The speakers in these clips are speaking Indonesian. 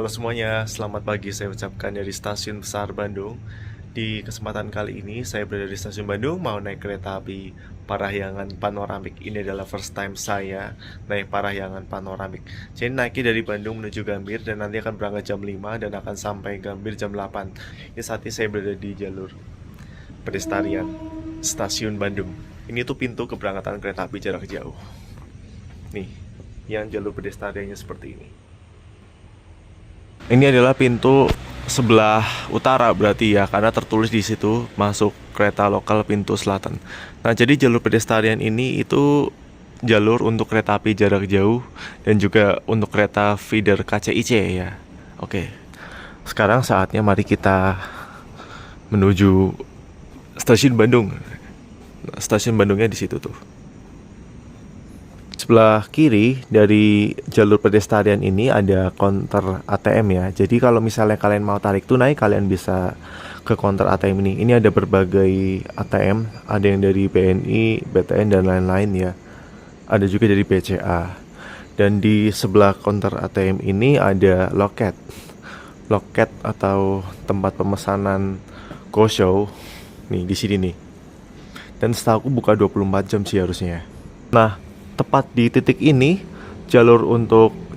Halo semuanya, selamat pagi saya ucapkan dari Stasiun Besar Bandung. Di kesempatan kali ini saya berada di Stasiun Bandung mau naik kereta api Parahyangan Panoramik. Ini adalah first time saya naik Parahyangan Panoramik. Jadi naiknya dari Bandung menuju Gambir dan nanti akan berangkat jam 5 dan akan sampai Gambir jam 8. Ini saat ini saya berada di jalur pedestrian Stasiun Bandung. Ini tuh pintu keberangkatan kereta api jarak jauh. Nih, yang jalur pedestriannya seperti ini. Ini adalah pintu sebelah utara berarti ya, karena tertulis di situ masuk kereta lokal pintu selatan. Nah, jadi jalur pedestrian ini itu jalur untuk kereta api jarak jauh dan juga untuk kereta feeder KCIC ya. Oke. Sekarang saatnya mari kita menuju stasiun Bandung. Nah, stasiun Bandungnya di situ tuh. Sebelah kiri dari jalur pedestrian ini ada counter ATM ya. Jadi kalau misalnya kalian mau tarik tunai, kalian bisa ke counter ATM ini. Ini ada berbagai ATM, ada yang dari BNI, BTN dan lain-lain ya. Ada juga dari BCA. Dan di sebelah counter ATM ini ada loket. Loket atau tempat pemesanan GoShow. Nih di sini nih. Dan setahu aku buka 24 jam sih harusnya. Nah, tepat di titik ini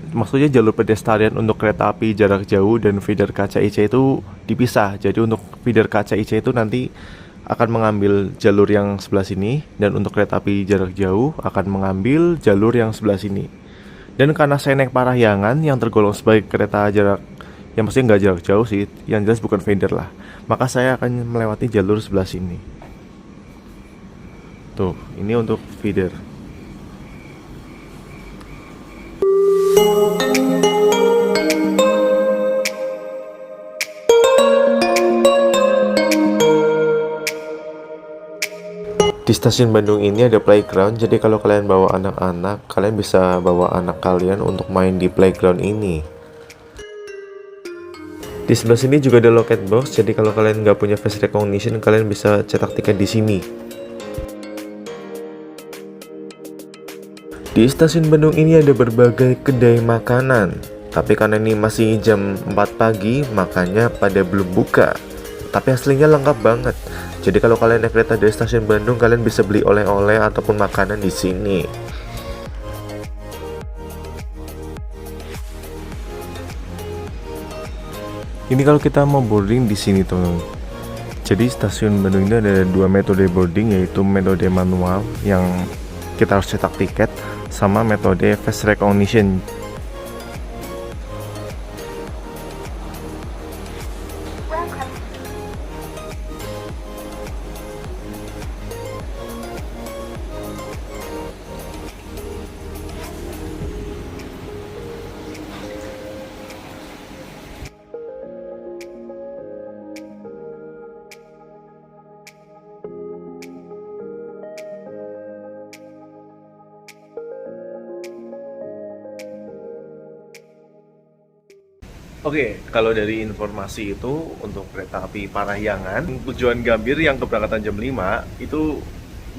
maksudnya jalur pedestrian untuk kereta api jarak jauh dan feeder KCIC itu dipisah. Jadi untuk feeder KCIC itu nanti akan mengambil jalur yang sebelah sini, dan untuk kereta api jarak jauh akan mengambil jalur yang sebelah sini. Dan karena saya naik Parahyangan yang tergolong sebagai kereta jarak, yang maksudnya nggak jarak jauh sih, yang jelas bukan feeder lah, maka saya akan melewati jalur sebelah sini. Tuh, ini untuk feeder. Di stasiun Bandung ini ada playground, jadi kalau kalian bawa anak-anak, kalian bisa bawa anak kalian untuk main di playground ini. Di sebelah sini juga ada loket box, jadi kalau kalian nggak punya face recognition, kalian bisa cetak tiket di sini. Di stasiun Bandung ini ada berbagai kedai makanan, tapi karena ini masih jam 4 pagi, makanya pada belum buka. Tapi aslinya lengkap banget. Jadi kalau kalian naik kereta dari stasiun Bandung, kalian bisa beli oleh-oleh ataupun makanan di sini. Ini kalau kita mau boarding di sini tuh. Jadi stasiun Bandung ini ada dua metode boarding, yaitu metode manual yang kita harus cetak tiket, sama metode face recognition. Oke, kalau dari informasi itu untuk kereta api Parahyangan tujuan Gambir yang keberangkatan jam 5 itu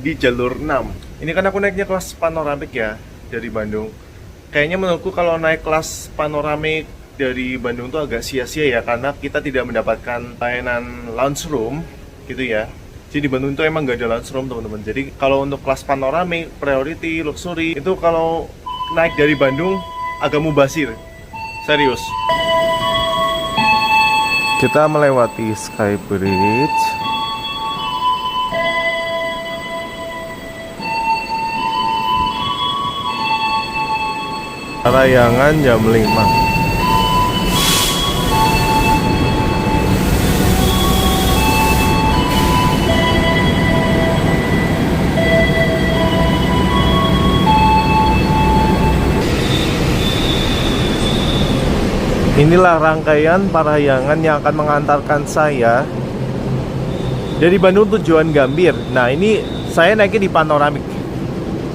di jalur 6. Ini kan aku naiknya kelas panoramik ya dari Bandung. Kayaknya menurutku kalau naik kelas panoramik dari Bandung tuh agak sia-sia ya, karena kita tidak mendapatkan layanan lounge room gitu ya. Jadi di Bandung itu emang gak ada lounge room teman-teman. Jadi kalau untuk kelas panoramik, priority, luxury itu kalau naik dari Bandung agak mubazir. Serius. Kita melewati Sky Bridge. Parahyangan jam 5. Inilah rangkaian Parahyangan yang akan mengantarkan saya dari Bandung tujuan Gambir. Nah, ini saya naiknya di panoramik.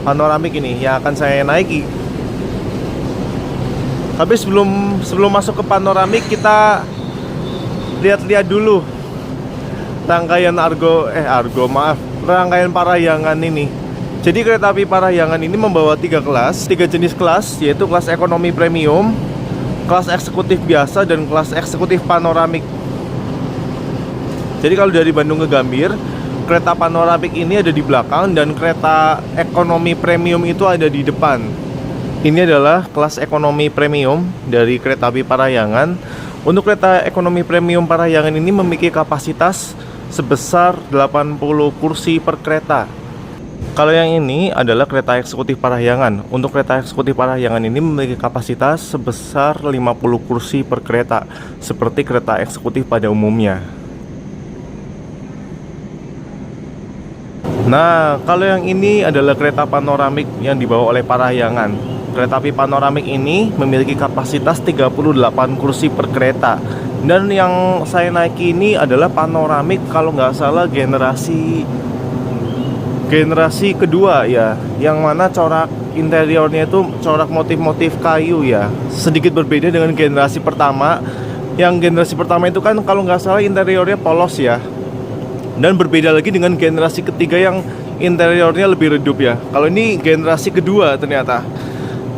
Panoramik ini yang akan saya naiki. Tapi sebelum masuk ke panoramik, kita lihat-lihat dulu rangkaian rangkaian Parahyangan ini. Jadi kereta api Parahyangan ini membawa 3 kelas, 3 jenis kelas, yaitu kelas ekonomi premium, kelas eksekutif biasa dan kelas eksekutif panoramik. Jadi kalau dari Bandung ke Gambir, kereta panoramik ini ada di belakang dan kereta ekonomi premium itu ada di depan. Ini adalah kelas ekonomi premium dari kereta api Parahyangan. Untuk kereta ekonomi premium Parahyangan ini memiliki kapasitas sebesar 80 kursi per kereta. Kalau yang ini adalah kereta eksekutif Parahyangan. Untuk kereta eksekutif Parahyangan ini memiliki kapasitas sebesar 50 kursi per kereta, seperti kereta eksekutif pada umumnya. Nah, kalau yang ini adalah kereta panoramik yang dibawa oleh Parahyangan. Kereta api panoramik ini memiliki kapasitas 38 kursi per kereta. Dan yang saya naiki ini adalah panoramik kalau nggak salah generasi kedua ya, yang mana corak interiornya itu corak motif-motif kayu ya. Sedikit berbeda dengan generasi pertama. Yang generasi pertama itu kan kalau nggak salah interiornya polos ya. Dan berbeda lagi dengan generasi ketiga yang interiornya lebih redup ya. Kalau ini generasi kedua ternyata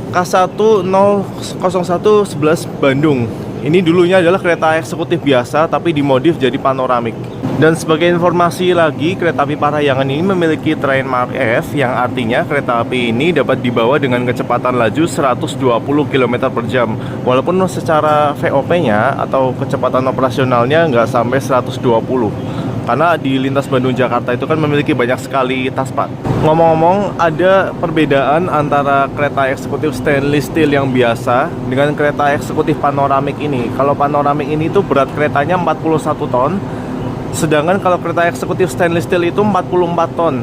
K100111 Bandung. Ini dulunya adalah kereta eksekutif biasa tapi dimodif jadi panoramik. Dan sebagai informasi lagi, kereta api Parahyangan ini memiliki train mark F, yang artinya kereta api ini dapat dibawa dengan kecepatan laju 120 km per jam. Walaupun secara VOP-nya atau kecepatan operasionalnya nggak sampai 120. Karena di lintas Bandung Jakarta itu kan memiliki banyak sekali taspat. Ngomong-ngomong, ada perbedaan antara kereta eksekutif stainless steel yang biasa dengan kereta eksekutif panoramik ini. Kalau panoramik ini tuh berat keretanya 41 ton, sedangkan kalau kereta eksekutif stainless steel itu 44 ton.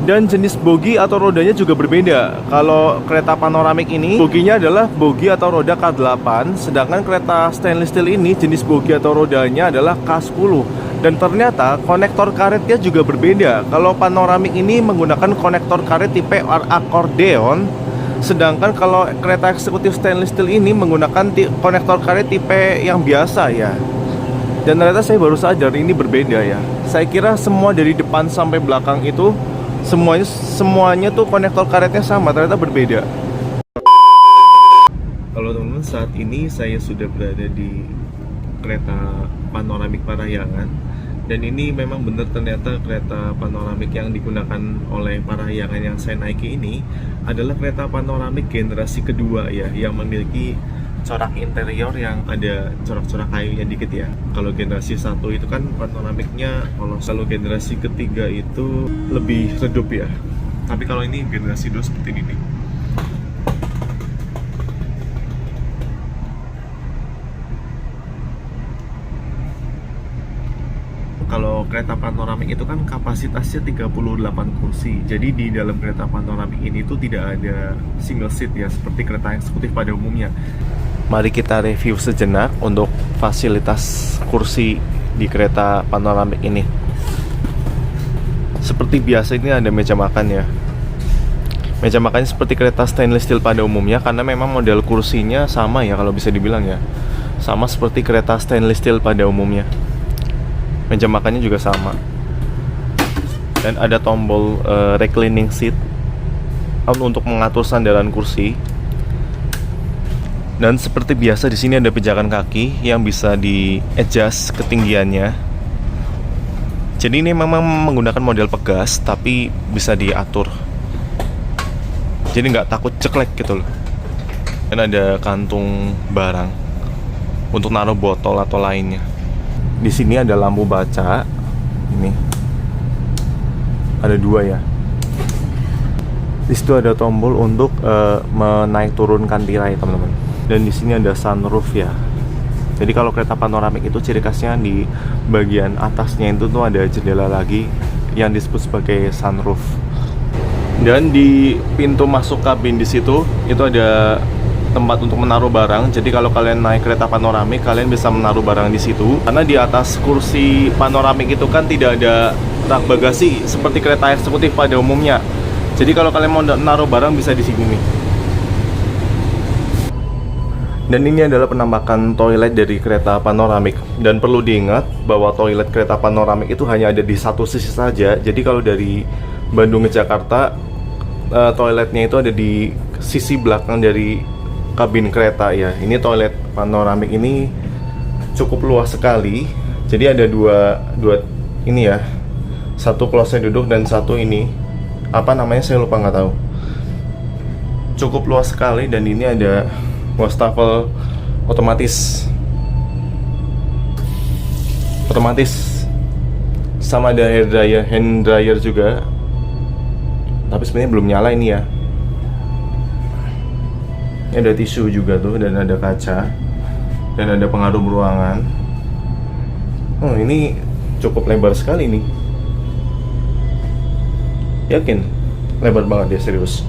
Dan jenis bogi atau rodanya juga berbeda. Kalau kereta panoramik ini, boginya adalah bogi atau roda K8, sedangkan kereta stainless steel ini jenis bogi atau rodanya adalah K10. Dan ternyata konektor karetnya juga berbeda. Kalau panoramik ini menggunakan konektor karet tipe akordeon, sedangkan kalau kereta eksekutif stainless steel ini menggunakan konektor karet tipe yang biasa ya. Dan ternyata saya baru sadar ini berbeda ya. Saya kira semua dari depan sampai belakang itu semuanya tuh konektor karetnya sama, ternyata berbeda. Halo teman-teman, saat ini saya sudah berada di kereta panoramik Parahyangan. Dan ini memang benar, ternyata kereta panoramik yang digunakan oleh Parahyangan yang saya naiki ini adalah kereta panoramik generasi kedua ya, yang memiliki corak interior yang ada corak-corak kayunya dikit ya. Kalau generasi 1 itu kan panoramiknya polos, kalau generasi ketiga itu lebih redup ya. Tapi kalau ini generasi 2 seperti ini nih. Kalau kereta panoramik itu kan kapasitasnya 38 kursi. Jadi di dalam kereta panoramik ini tuh tidak ada single seat ya, seperti kereta eksekutif pada umumnya. Mari kita review sejenak untuk fasilitas kursi di kereta panoramik ini. Seperti biasa ini ada meja makan ya. Meja makannya seperti kereta stainless steel pada umumnya, karena memang model kursinya sama ya, kalau bisa dibilang ya. Sama seperti kereta stainless steel pada umumnya. Meja makannya juga sama. Dan ada tombol reclining seat untuk mengatur sandaran kursi. Dan seperti biasa di sini ada pijakan kaki yang bisa di-adjust ketinggiannya. Jadi ini memang menggunakan model pegas tapi bisa diatur. Jadi nggak takut ceklek gitu loh. Dan ada kantung barang untuk naruh botol atau lainnya. Di sini ada lampu baca. Ini ada 2 ya. Di situ ada tombol untuk menaik turunkan tirai teman-teman. Dan di sini ada sunroof ya. Jadi kalau kereta panoramik itu ciri khasnya di bagian atasnya itu tuh ada jendela lagi yang disebut sebagai sunroof. Dan di pintu masuk kabin di situ itu ada tempat untuk menaruh barang. Jadi kalau kalian naik kereta panoramik, kalian bisa menaruh barang di situ. Karena di atas kursi panoramik itu kan tidak ada rak bagasi seperti kereta eksekutif pada umumnya. Jadi kalau kalian mau naruh barang bisa di sini nih. Dan ini adalah penampakan toilet dari kereta panoramik. Dan perlu diingat bahwa toilet kereta panoramik itu hanya ada di satu sisi saja. Jadi kalau dari Bandung ke Jakarta, toiletnya itu ada di sisi belakang dari kabin kereta ya. Ini toilet panoramik ini cukup luas sekali. Jadi ada dua ini ya, satu closet duduk dan satu ini apa namanya saya lupa, nggak tahu. Cukup luas sekali, dan ini ada wastafel otomatis sama ada hand dryer juga, tapi sebenarnya belum nyala ini ya. Ini ada tisu juga tuh, dan ada kaca, dan ada pengarum ruangan. Oh, ini cukup lebar sekali nih. Yakin lebar banget ya, serius.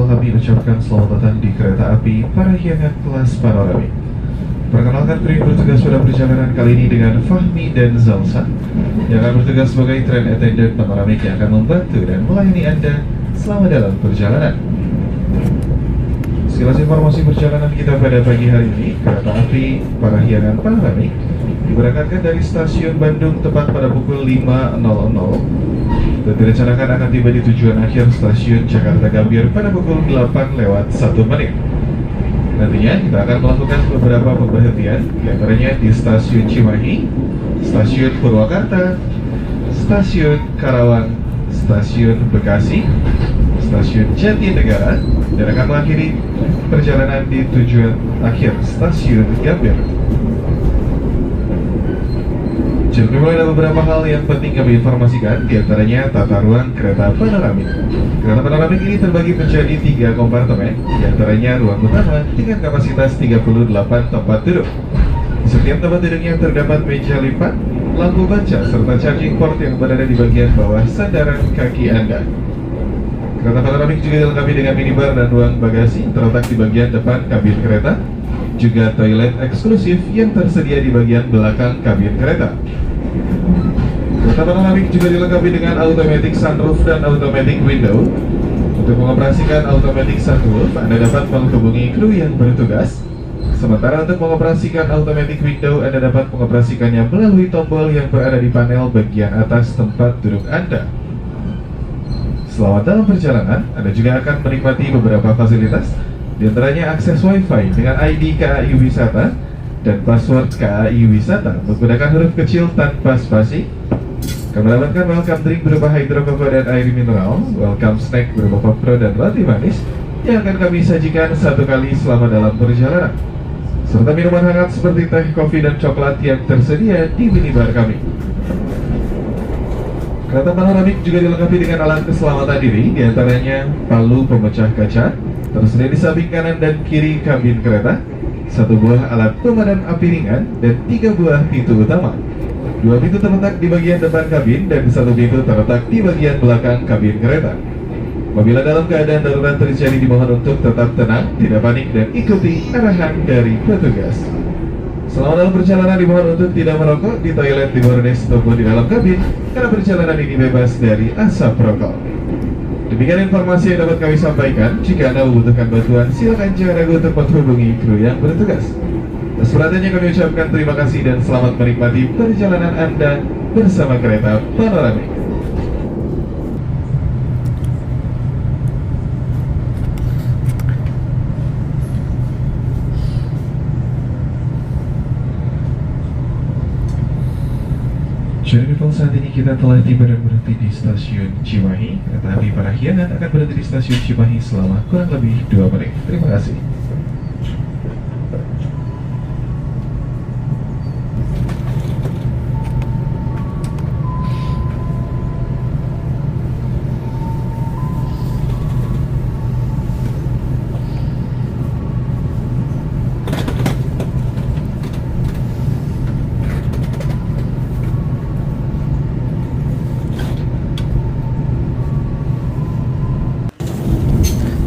Kami ucapkan selamat datang di kereta api Parahyangan kelas panoramik. Perkenalkan kru bertugas pada perjalanan kali ini dengan Fahmi dan Zalsa, yang akan bertugas sebagai train attendant panoramik yang akan membantu dan melayani Anda selama dalam perjalanan. Sekilas informasi perjalanan kita pada pagi hari ini, kereta api Parahyangan panoramik diberangkatkan dari stasiun Bandung tepat pada pukul 5.00 dan direncanakan akan tiba di tujuan akhir stasiun Jakarta Gambir pada pukul 8:01. Nantinya kita akan melakukan beberapa pemberhentian, diantaranya di stasiun Cimahi, stasiun Purwakarta, stasiun Karawang, stasiun Bekasi, stasiun Jatinegara, dan akan mengakhiri perjalanan di tujuan akhir stasiun Gambir. Jadi mulai ada beberapa hal yang penting kami informasikan, diantaranya tata ruang kereta panoramik. Kereta panoramik ini terbagi menjadi 3 kompartemen, diantaranya ruang utama dengan kapasitas 38 tempat duduk. Di setiap tempat duduknya terdapat meja lipat, lampu baca, serta charging port yang berada di bagian bawah sandaran kaki Anda. Kereta panoramik juga dilengkapi dengan minibar dan ruang bagasi terletak di bagian depan kabin kereta, juga toilet eksklusif yang tersedia di bagian belakang kabin kereta. Kereta panoramik juga dilengkapi dengan automatic sunroof dan automatic window. Untuk mengoperasikan automatic sunroof, Anda dapat menghubungi kru yang bertugas. Sementara untuk mengoperasikan automatic window, Anda dapat mengoperasikannya melalui tombol yang berada di panel bagian atas tempat duduk Anda. Selama dalam perjalanan, Anda juga akan menikmati beberapa fasilitas, di antaranya akses WiFi dengan ID KAI Wisata dan password KAI Wisata menggunakan huruf kecil tanpa spasi. Kami mendapatkan welcome drink berupa hydro coco dan air mineral, welcome snack berupa popcorn dan roti manis yang akan kami sajikan satu kali selama dalam perjalanan, serta minuman hangat seperti teh, kopi, dan coklat yang tersedia di minibar kami. Kereta panoramik juga dilengkapi dengan alat keselamatan diri, diantaranya palu pemecah kaca tersedia di samping kanan dan kiri kabin kereta, 1 buah alat pemadam api ringan, dan 3 buah pintu utama. 2 pintu terletak di bagian depan kabin dan 1 pintu terletak di bagian belakang kabin kereta. Apabila dalam keadaan darurat terjadi, dimohon untuk tetap tenang, tidak panik, dan ikuti arahan dari petugas. Selama dalam perjalanan dimohon untuk tidak merokok di toilet di bornes ataupun di dalam kabin, karena perjalanan ini bebas dari asap rokok. Demikian informasi yang dapat kami sampaikan. Jika Anda membutuhkan bantuan, silakan jangan ragu untuk menghubungi kru yang bertugas. Atas perhatiannya kami ucapkan terima kasih dan selamat menikmati perjalanan Anda bersama kereta panoramik. Jadi people, saat ini kita telah tiba dan berhenti di stasiun Cimahi. Kereta api Parahyangan akan berhenti di stasiun Cimahi selama kurang lebih 2 menit. Terima kasih.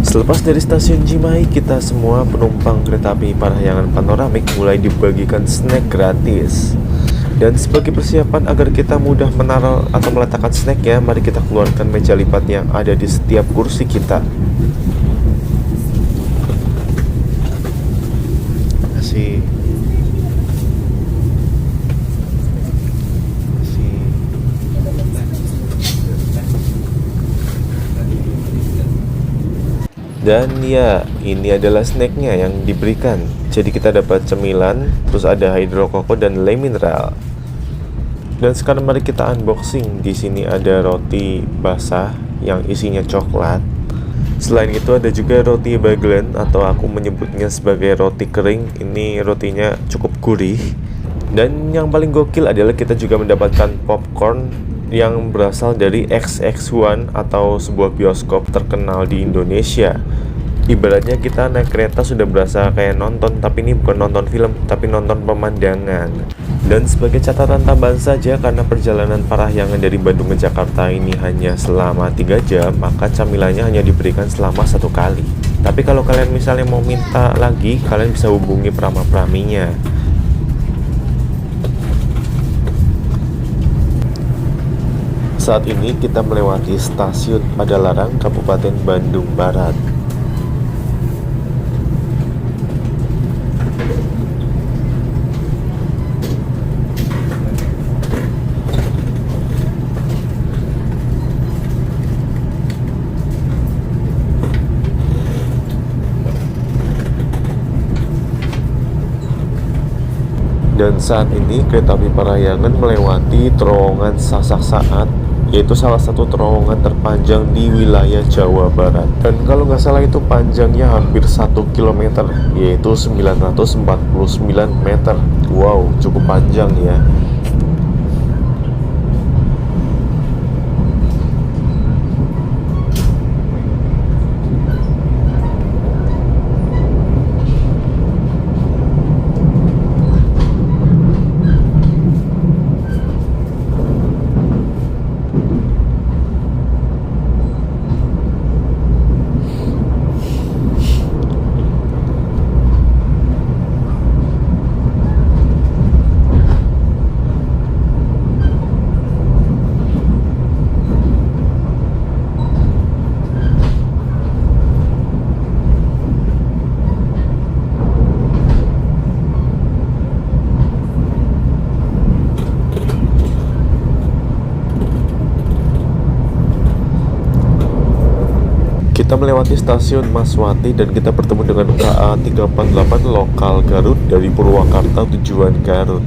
Selepas dari stasiun Cimahi, kita semua penumpang kereta api Parahyangan Panoramik mulai dibagikan snack gratis. Dan sebagai persiapan agar kita mudah menaruh atau meletakkan snacknya, mari kita keluarkan meja lipat yang ada di setiap kursi kita. Terima kasih. Dan ya, ini adalah snacknya yang diberikan. Jadi kita dapat cemilan, terus ada hydro koko dan le mineral. Dan sekarang mari kita unboxing. Di sini ada roti basah yang isinya coklat. Selain itu ada juga roti bagelen atau aku menyebutnya sebagai roti kering. Ini rotinya cukup gurih. Dan yang paling gokil adalah kita juga mendapatkan popcorn yang berasal dari XX1 atau sebuah bioskop terkenal di Indonesia. Ibaratnya kita naik kereta sudah berasa kayak nonton, tapi ini bukan nonton film, tapi nonton pemandangan. Dan sebagai catatan tambahan saja, karena perjalanan Parahyangan dari Bandung ke Jakarta ini hanya selama 3 jam, maka camilannya hanya diberikan selama 1 kali. Tapi kalau kalian misalnya mau minta lagi, kalian bisa hubungi prama-praminya. Saat ini kita melewati stasiun Padalarang, Kabupaten Bandung Barat. Dan saat ini kereta api Parahyangan melewati terowongan Sasak Saat, yaitu salah satu terowongan terpanjang di wilayah Jawa Barat. Dan kalau nggak salah itu panjangnya hampir 1 km, yaitu 949 meter. Wow, cukup panjang ya. Kita melewati stasiun Maswati dan kita bertemu dengan KA 348 lokal Garut dari Purwakarta tujuan Garut.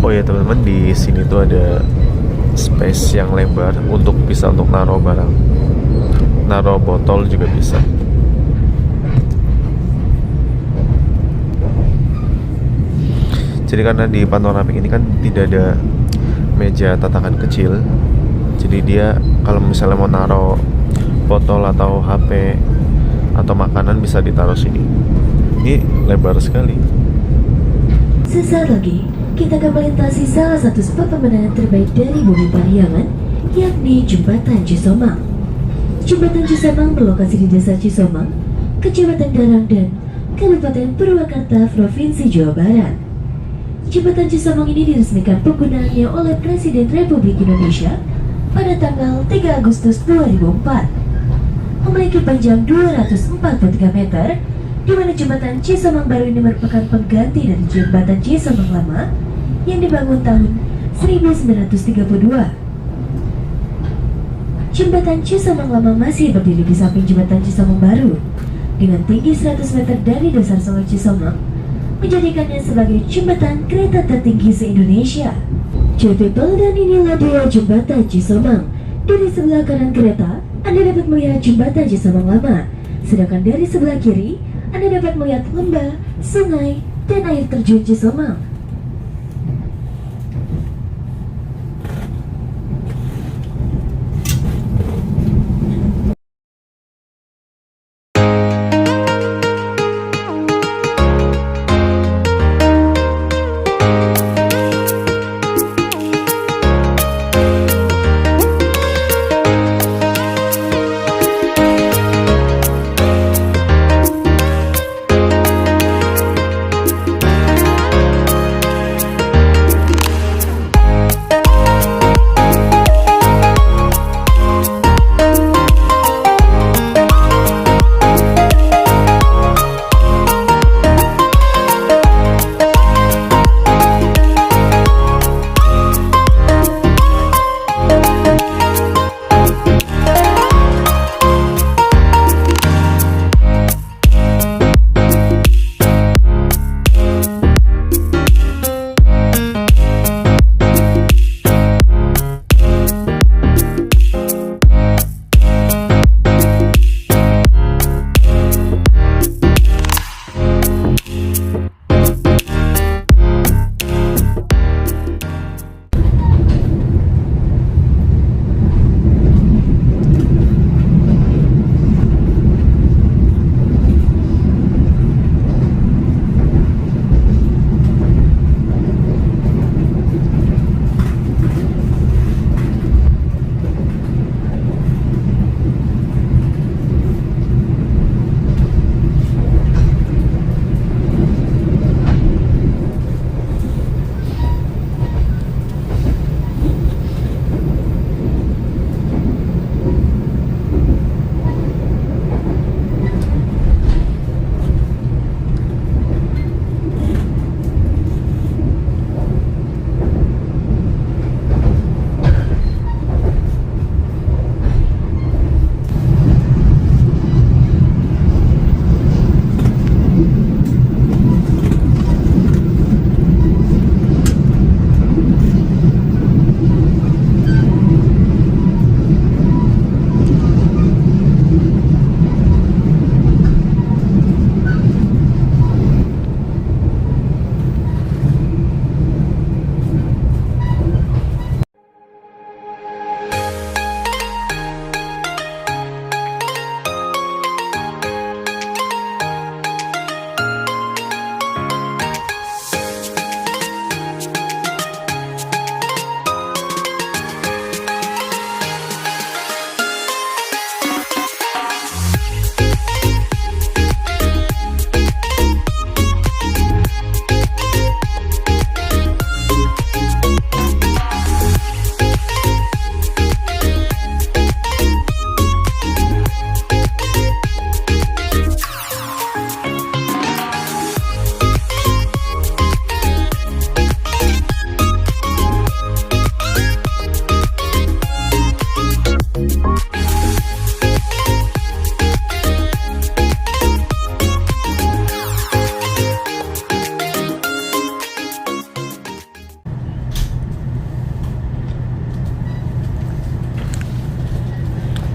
Oh ya teman-teman, di sini tuh ada space yang lebar untuk bisa untuk naruh barang, naruh botol juga bisa. Jadi karena di panoramik ini kan tidak ada meja tatakan kecil, jadi dia kalau misalnya mau naruh botol atau HP atau makanan bisa ditaruh sini. Ini lebar sekali. Sesaat lagi, kita akan melintasi salah satu spot pemandangan terbaik dari Bumi Parahyangan, yakni Jembatan Cisomang. Jembatan Cisomang berlokasi di Desa Cisomang, Kecamatan Garangdan, Kabupaten Purwakarta, Provinsi Jawa Barat. Jembatan Cisomang ini diresmikan penggunaannya oleh Presiden Republik Indonesia pada tanggal 3 Agustus 2004. Memiliki panjang 243 meter, di mana jembatan Cisomang baru ini merupakan pengganti dari jembatan Cisomang lama yang dibangun tahun 1932. Jembatan Cisomang lama masih berdiri di samping jembatan Cisomang baru dengan tinggi 100 meter dari dasar Sungai Cisomang, menjadikannya sebagai jembatan kereta tertinggi se-Indonesia. People, dan inilah dia jembatan Cisomang. Dari sebelah kanan kereta, Anda dapat melihat jembatan Cisomang lama, sedangkan dari sebelah kiri Anda dapat melihat lembah, sungai, dan air terjun Cisomang.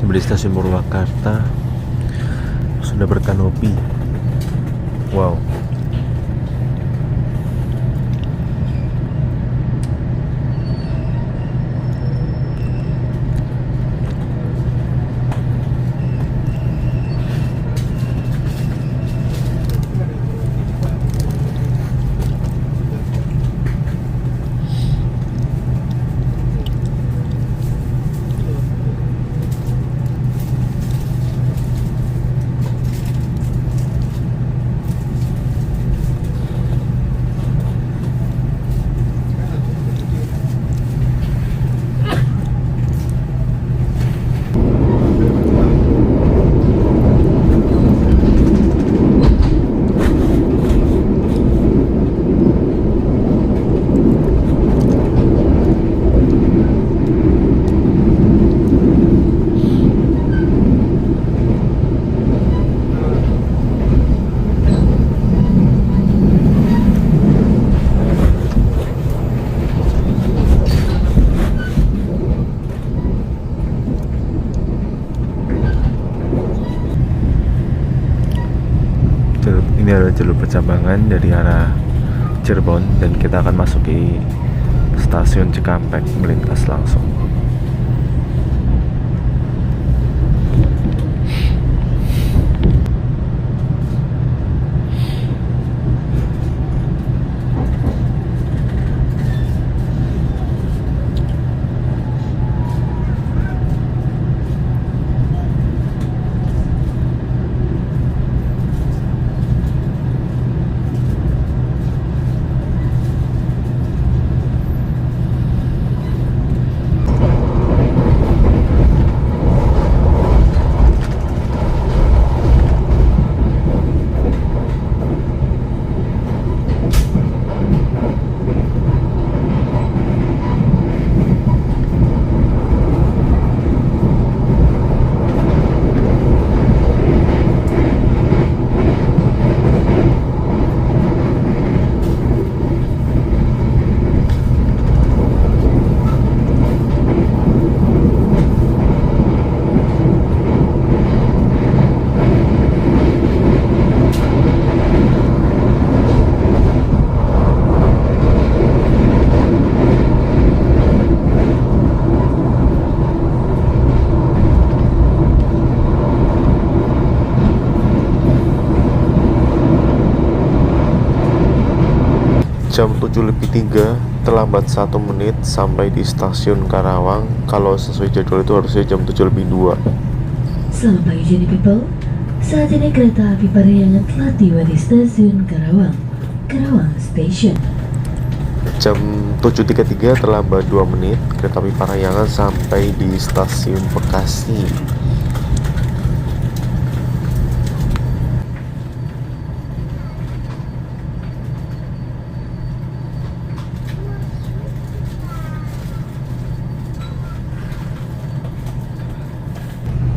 Sampai di stasiun Purwakarta sudah berkanopi. Wow. Ini adalah jalur percabangan dari arah Cirebon dan kita akan masuki stasiun Cikampek melintas langsung. Jam 7:03, terlambat 1 menit sampai di stasiun Karawang. Kalau sesuai jadwal itu harusnya jam 7:02. Selamat pagi Journey People. Saat ini kereta api Parahyangan telah tiba di stasiun Karawang, Karawang Station. Jam 7:33, terlambat 2 menit, kereta api Parahyangan sampai di stasiun Bekasi.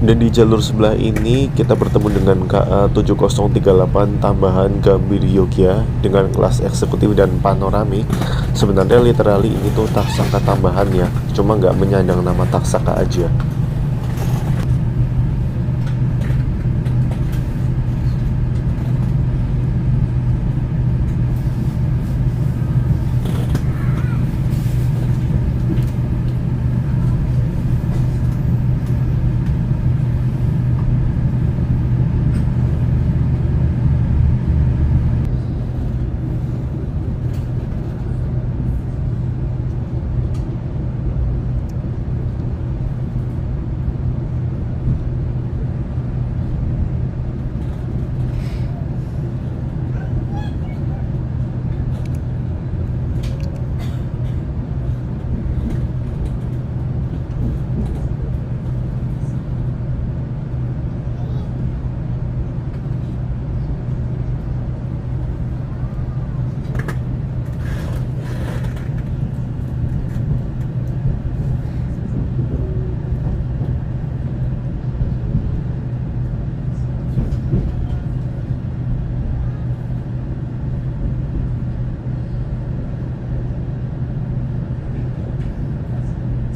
Dan di jalur sebelah ini kita bertemu dengan KA 7038 tambahan Gambir Yogya dengan kelas eksekutif dan panoramik. Sebenarnya literally ini tuh taksaka tambahan ya, cuma nggak menyandang nama taksaka aja.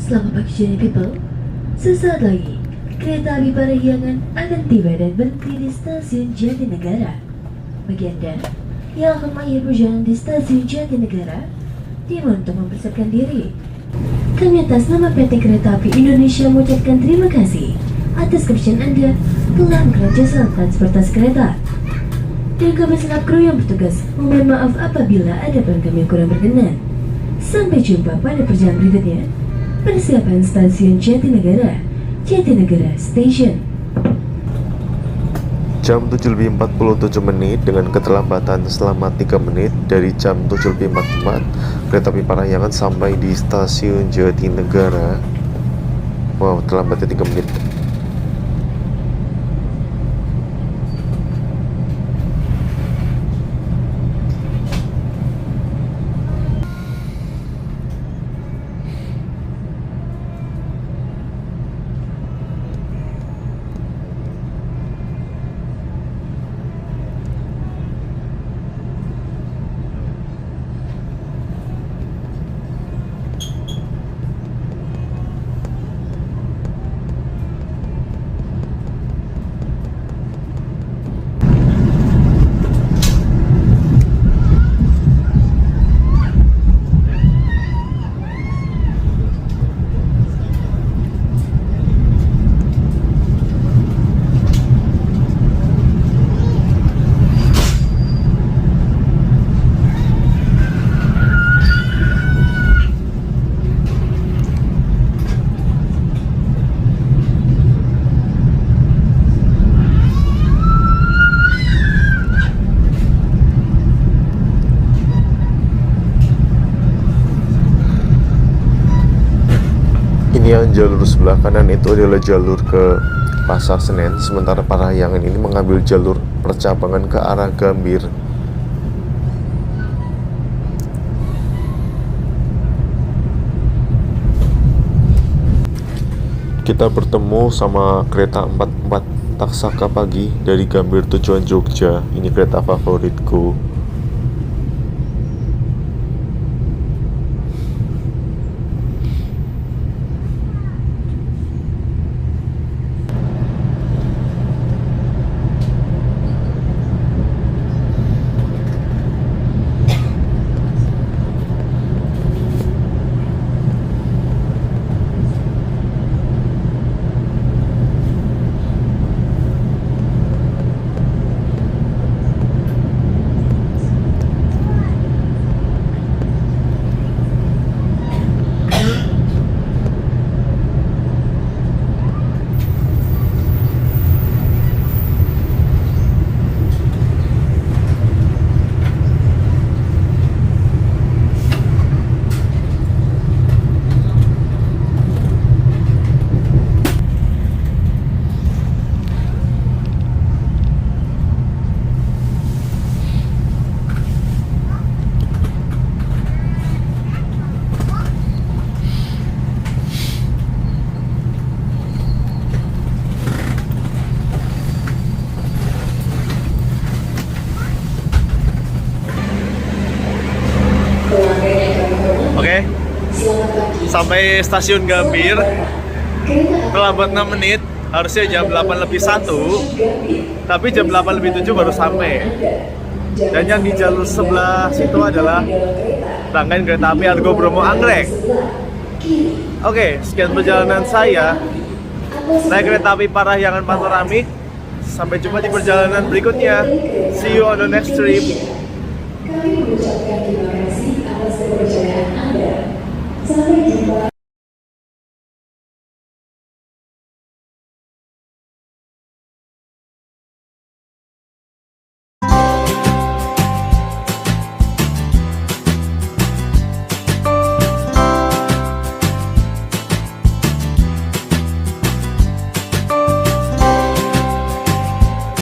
Selamat pagi Journey People. Sesaat lagi kereta api Parahyangan akan tiba dan berhenti di stasiun Jatinegara. Bagi Anda yang akan mengakhiri perjalanan di stasiun Jatinegara, diimbau untuk mempersiapkan diri. Kami atas nama PT Kereta Api Indonesia mengucapkan terima kasih atas kepercayaan Anda telah menggunakan jasa transportasi kereta. Dan kami segenap kru yang bertugas mohon maaf apabila ada bahan kami yang kurang berkenan. Sampai jumpa pada perjalanan berikutnya. Persiapan stasiun Jatinegara, Jatinegara Station. Jam 7.47 dengan keterlambatan selama 3 menit dari jam 7.44 kereta api Parahyangan sampai di stasiun Jatinegara. Wow, terlambatnya 3 menit. Ini yang jalur sebelah kanan itu adalah jalur ke Pasar Senen, sementara Parahyangan ini mengambil jalur percabangan ke arah Gambir. Kita bertemu sama kereta 44 Taksaka pagi dari Gambir tujuan Jogja. Ini kereta favoritku. Oke, sampai stasiun Gambir, terlambat 6 menit, harusnya jam 8:01, tapi jam 8:07 baru sampai. Dan yang di jalur sebelah situ adalah rangkaian kereta api Argo Bromo Anggrek. Oke, sekian perjalanan saya naik kereta api Parahyangan Panoramik. Sampai jumpa di perjalanan berikutnya. See you on the next trip. Kami mengucapkan terima kasih atas kepercayaan Anda. Sampai jumpa.